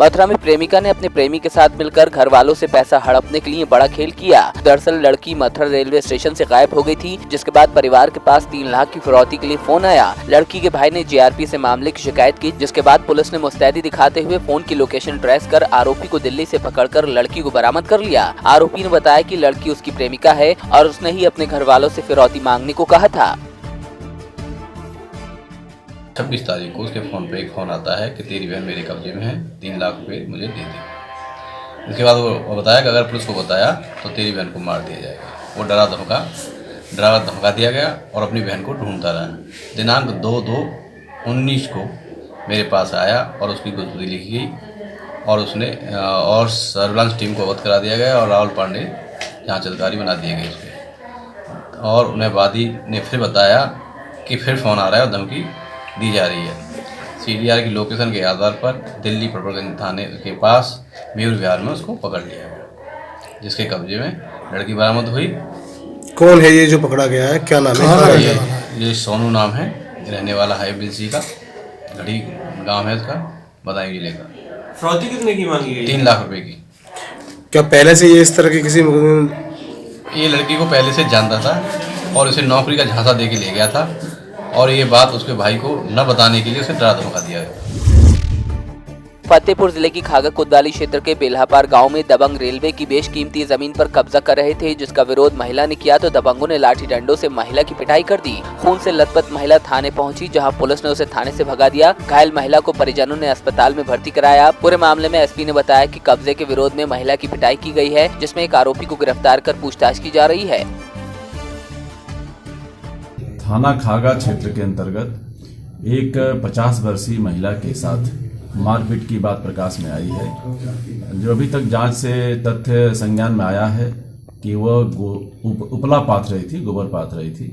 मथुरा में प्रेमिका ने अपने प्रेमी के साथ मिलकर घर वालों से पैसा हड़पने के लिए बड़ा खेल किया। दरअसल लड़की मथुरा रेलवे स्टेशन से गायब हो गई थी, जिसके बाद परिवार के पास 3 लाख की फिरौती के लिए फोन आया। लड़की के भाई ने जीआरपी से मामले की शिकायत की, जिसके बाद पुलिस ने मुस्तैदी दिखाते हुए फोन की लोकेशन ट्रेस कर आरोपी को दिल्ली से पकड़कर लड़की को बरामद कर लिया। आरोपी ने बताया कि लड़की उसकी प्रेमिका है और उसने ही अपने घर वालों से फिरौती मांगने को कहा था। 26 तारीख को उसके फ़ोन पे एक फ़ोन आता है कि तेरी बहन मेरे कब्जे में है, 3 लाख रुपए मुझे दे दे। उसके बाद वो बताया कि अगर पुलिस को बताया तो तेरी बहन को मार दिया जाएगा। वो डरा धमका दिया गया और अपनी बहन को ढूंढता रहा। दिनांक 2/2/19 को मेरे पास आया और उसकी गुजरी लिखी गई और उसने और सर्विलांस टीम को अवगत करा दिया गया और राहुल पांडे जांच अधिकारी बना दिए गए उसके। और उन्हें वादी ने फिर बताया कि फिर फ़ोन आ रहा है और धमकी दी जा रही है। सीडीआर की लोकेशन के आधार पर दिल्ली प्रतापगंज थाने के पास मयूर विहार में उसको पकड़ लिया गया, जिसके कब्जे में लड़की बरामद हुई। कौन है ये जो पकड़ा गया है, क्या नाम है? ये सोनू नाम है, रहने वाला है बिलसी का, घड़ी गांव है इसका, बदायूं जिले का। फिरौती कितने की मांगी गई? 3 लाख रुपए की। क्या पहले से ये इस तरह की किसी ये लड़की को पहले से जानता था और उसे नौकरी का झांसा दे के ले गया था और ये बात उसके भाई को न बताने के लिए उसे डरा धमका दिया गया। फतेहपुर जिले की खागा कुदाली क्षेत्र के बेल्हापार गांव में दबंग रेलवे की बेशकीमती जमीन पर कब्जा कर रहे थे, जिसका विरोध महिला ने किया तो दबंगों ने लाठी डंडों से महिला की पिटाई कर दी। खून से लथपथ महिला थाने पहुंची, जहां पुलिस ने उसे थाने से भगा दिया। घायल महिला को परिजनों ने अस्पताल में भर्ती कराया। पूरे मामले में एसपी ने बताया कि कब्जे के विरोध में महिला की पिटाई की गई है, जिसमें एक आरोपी को गिरफ्तार कर पूछताछ की जा रही है। थाना खागा क्षेत्र के अंतर्गत एक 50 वर्षीय महिला के साथ मारपीट की बात प्रकाश में आई है, जो अभी तक जांच से तथ्य संज्ञान में आया है कि वह उपला पाथ रही थी, गोबर पाथ रही थी।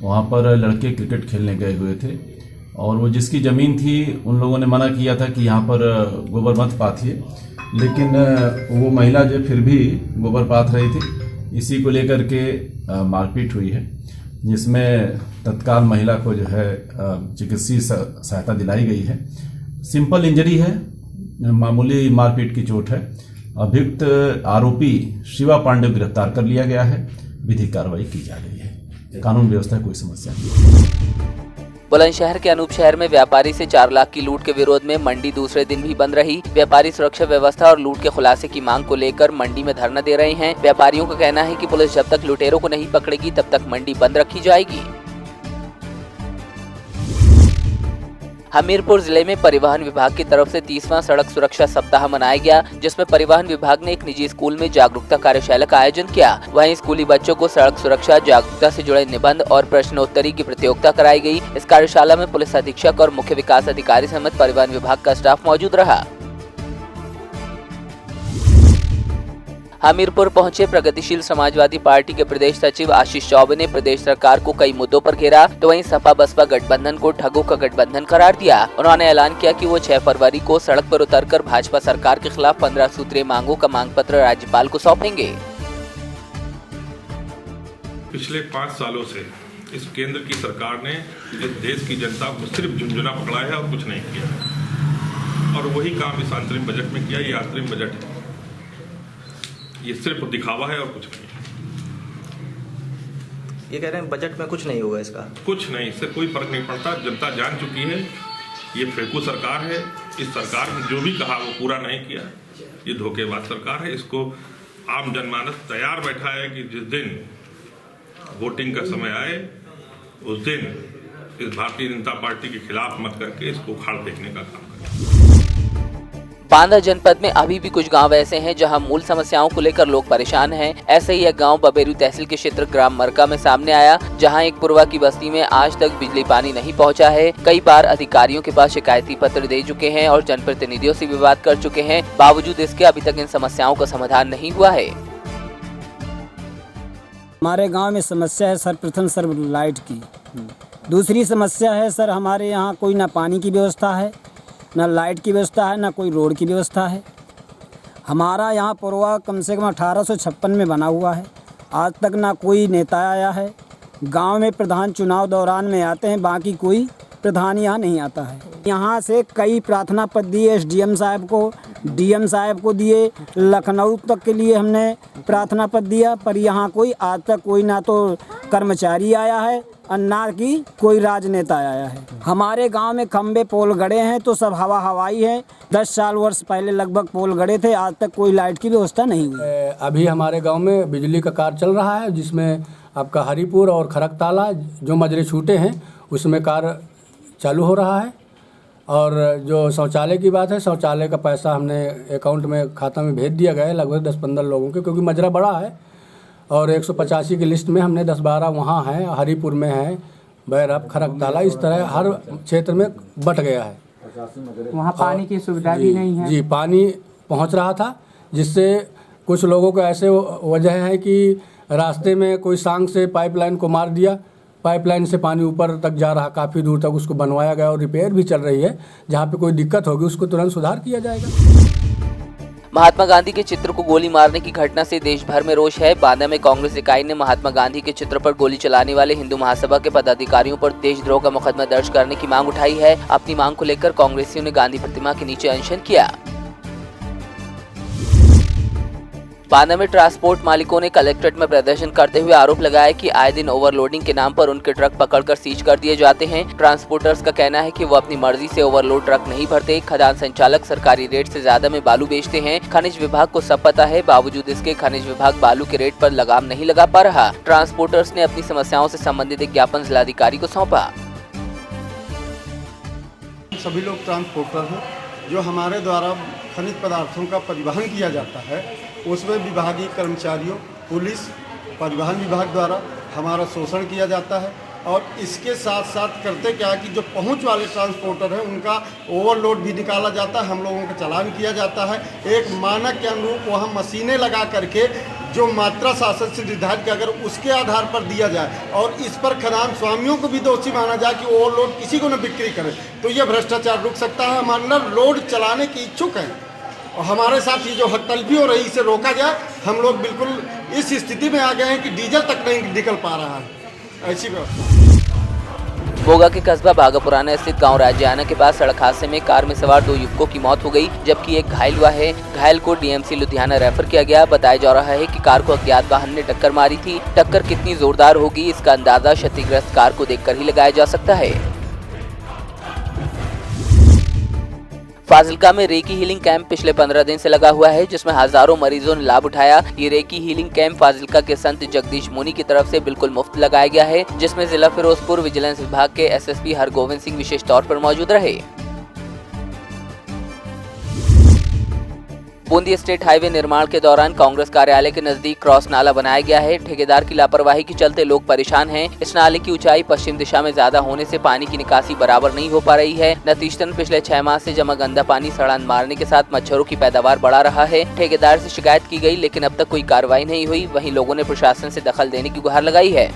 वहां पर लड़के क्रिकेट खेलने गए हुए थे और वो जिसकी ज़मीन थी उन लोगों ने मना किया था कि यहाँ पर गोबर मत पाथिए, लेकिन वो महिला जो फिर भी गोबर पाथ रही थी। इसी को लेकर के मारपीट हुई है, जिसमें तत्काल महिला को जो है चिकित्सीय सहायता दिलाई गई है। सिंपल इंजरी है, मामूली मारपीट की चोट है। अभियुक्त आरोपी शिवा पांडे को गिरफ्तार कर लिया गया है, विधिक कार्रवाई की जा रही है। कानून व्यवस्था कोई समस्या नहीं। बुलंदशहर के अनूप शहर में व्यापारी से 4 लाख की लूट के विरोध में मंडी दूसरे दिन भी बंद रही। व्यापारी सुरक्षा व्यवस्था और लूट के खुलासे की मांग को लेकर मंडी में धरना दे रहे हैं। व्यापारियों का कहना है कि पुलिस जब तक लुटेरों को नहीं पकड़ेगी तब तक मंडी बंद रखी जाएगी। हमीरपुर जिले में परिवहन विभाग की तरफ से 30वां सड़क सुरक्षा सप्ताह मनाया गया, जिसमें परिवहन विभाग ने एक निजी स्कूल में जागरूकता कार्यशाला का आयोजन किया। वहीं स्कूली बच्चों को सड़क सुरक्षा जागरूकता से जुड़े निबंध और प्रश्नोत्तरी की प्रतियोगिता कराई गई। इस कार्यशाला में पुलिस अधीक्षक और मुख्य विकास अधिकारी समेत परिवहन विभाग का स्टाफ मौजूद रहा। हमीरपुर पहुंचे प्रगतिशील समाजवादी पार्टी के प्रदेश सचिव आशीष चौबे ने प्रदेश सरकार को कई मुद्दों पर घेरा, तो वहीं सपा बसपा गठबंधन को ठगों का गठबंधन करार दिया। उन्होंने ऐलान किया कि वो 6 फरवरी को सड़क पर उतरकर भाजपा सरकार के खिलाफ 15 सूत्रीय मांगों का मांग पत्र राज्यपाल को सौंपेंगे। पिछले 5 सालों से इस केंद्र की सरकार ने इस देश की जनता को सिर्फ झुंझुना पकड़ा है और कुछ नहीं किया, और वही काम इस अंतरिम बजट में किया। ये अंतरिम बजट है, ये सिर्फ दिखावा है और कुछ नहीं। ये कह रहे हैं बजट में कुछ नहीं होगा, इसका कुछ नहीं, इससे कोई फर्क नहीं पड़ता। जनता जान चुकी है ये फेंकू सरकार है। इस सरकार ने जो भी कहा वो पूरा नहीं किया। ये धोखेबाज सरकार है। इसको आम जनमानस तैयार बैठा है कि जिस दिन वोटिंग का समय आए उस दिन इस भारतीय जनता पार्टी के खिलाफ मत करके इसको उखाड़ फेंकने का काम करें। बांदा जनपद में अभी भी कुछ गांव ऐसे हैं जहां मूल समस्याओं को लेकर लोग परेशान हैं। ऐसे ही एक गांव बबेरू तहसील के क्षेत्र ग्राम मरका में सामने आया, जहां एक पुरवा की बस्ती में आज तक बिजली पानी नहीं पहुंचा है। कई बार अधिकारियों के पास शिकायती पत्र दे चुके हैं और जनप्रतिनिधियों से भी बात कर चुके हैं, बावजूद इसके अभी तक इन समस्याओं का समाधान नहीं हुआ है। हमारे गांव में समस्या है सर, प्रथम सर लाइट की। दूसरी समस्या है सर, हमारे यहाँ कोई ना पानी की व्यवस्था है, ना लाइट की व्यवस्था है, ना कोई रोड की व्यवस्था है। हमारा यहाँ पुरवा कम से कम 1856 में बना हुआ है, आज तक ना कोई नेता आया है। गांव में प्रधान चुनाव दौरान में आते हैं, बाकी कोई प्रधान यहाँ नहीं आता है। यहाँ से कई प्रार्थना पत्र दिए एसडीएम साहब को, डीएम साहब को दिए, लखनऊ तक के लिए हमने प्रार्थना पत्र दिया, पर यहाँ कोई आज तक कोई ना तो कर्मचारी आया है और ना कि कोई राजनेता आया है। हमारे गांव में खंबे पोल गड़े हैं तो सब हवाई है। 10 साल वर्ष पहले लगभग पोल गड़े थे, आज तक कोई लाइट की व्यवस्था नहीं हुई। अभी हमारे गांव में बिजली का कार्य चल रहा है, जिसमें आपका हरिपुर और खरकताला जो मजरे छूटे हैं उसमें कार्य चालू हो रहा है। और जो शौचालय की बात है, शौचालय का पैसा हमने अकाउंट में खाता में भेज दिया गया है लगभग 10-15 लोगों के, क्योंकि मजरा बड़ा है और 185 की लिस्ट में हमने 10-12 वहाँ हैं, हरिपुर में है, बैरब, खरकताला, इस तरह हर क्षेत्र में बट गया है। वहाँ पानी की सुविधा भी नहीं है। जी, पानी पहुँच रहा था, जिससे कुछ लोगों को ऐसे वजह है कि रास्ते में कोई सांग से पाइपलाइन को मार दिया, पाइपलाइन से पानी ऊपर तक जा रहा, काफ़ी दूर तक उसको बनवाया गया और रिपेयर भी चल रही है। जहाँ पे कोई दिक्कत होगी उसको तुरंत सुधार किया जाएगा। महात्मा गांधी के चित्र को गोली मारने की घटना से देश भर में रोष है। बांदा में कांग्रेस इकाई ने महात्मा गांधी के चित्र पर गोली चलाने वाले हिंदू महासभा के पदाधिकारियों पर देशद्रोह का मुकदमा दर्ज करने की मांग उठाई है। अपनी मांग को लेकर कांग्रेसियों ने गांधी प्रतिमा के नीचे अनशन किया। बांदा में ट्रांसपोर्ट मालिकों ने कलेक्ट्रेट में प्रदर्शन करते हुए आरोप लगाया कि आए दिन ओवरलोडिंग के नाम पर उनके ट्रक पकड़कर सीज कर दिए जाते हैं। ट्रांसपोर्टर्स का कहना है कि वो अपनी मर्जी से ओवरलोड ट्रक नहीं भरते। खदान संचालक सरकारी रेट से ज्यादा में बालू बेचते हैं। खनिज विभाग को सब पता है, बावजूद इसके खनिज विभाग बालू के रेट पर लगाम नहीं लगा पा रहा। ट्रांसपोर्टर्स ने अपनी समस्याओं से संबंधित एक ज्ञापन जिलाधिकारी को सौंपा। सभी लोग ट्रांसपोर्टर हैं, जो हमारे द्वारा खनिज पदार्थों का परिवहन किया जाता है, उसमें विभागीय कर्मचारियों, पुलिस, परिवहन विभाग द्वारा हमारा शोषण किया जाता है। और इसके साथ साथ करते क्या कि जो पहुंच वाले ट्रांसपोर्टर हैं उनका ओवरलोड भी निकाला जाता है, हम लोगों का चालान किया जाता है। एक मानक के अनुरूप वहाँ मशीनें लगा करके जो मात्रा शासन से निर्धारित अगर उसके आधार पर दिया जाए और इस पर खदान स्वामियों को भी दोषी माना जाए कि ओवरलोड किसी को न बिक्री करे, तो ये भ्रष्टाचार रुक सकता है। हम अंडर लोड चलाने के इच्छुक हैं और हमारे साथ ये जो हड़ताली हो रही इसे रोका जाए। हम लोग बिल्कुल इस स्थिति में आ गए हैं कि डीजल तक नहीं निकल पा रहा है, ऐसी व्यवस्था। बोगा के कस्बा भागापुराना स्थित गांव राज्याना के पास सड़क हादसे में कार में सवार 2 युवकों की मौत हो गई, जबकि एक घायल हुआ है। घायल को डीएमसी लुधियाना रेफर किया गया। बताया जा रहा है कि कार को अज्ञात वाहन ने टक्कर मारी थी। टक्कर कितनी जोरदार होगी इसका अंदाजा क्षतिग्रस्त कार को देखकर ही लगाया जा सकता है। फाजिल्का में रेकी हीलिंग कैंप पिछले 15 दिन से लगा हुआ है, जिसमें हजारों मरीजों ने लाभ उठाया। ये रेकी हीलिंग कैंप फाजिल्का के संत जगदीश मुनि की तरफ से बिल्कुल मुफ्त लगाया गया है, जिसमें जिला फिरोजपुर विजिलेंस विभाग के एसएसपी हरगोविंद सिंह विशेष तौर पर मौजूद रहे। बूंदी स्टेट हाईवे निर्माण के दौरान कांग्रेस कार्यालय के नजदीक क्रॉस नाला बनाया गया है। ठेकेदार की लापरवाही के चलते लोग परेशान हैं। इस नाले की ऊंचाई पश्चिम दिशा में ज्यादा होने से पानी की निकासी बराबर नहीं हो पा रही है। नतीजतन पिछले 6 माह से जमा गंदा पानी सड़ान मारने के साथ मच्छरों की पैदावार बढ़ा रहा है। ठेकेदार से शिकायत की गई, लेकिन अब तक कोई कार्रवाई नहीं हुई। वहीं लोगों ने प्रशासन से दखल देने की गुहार लगाई है।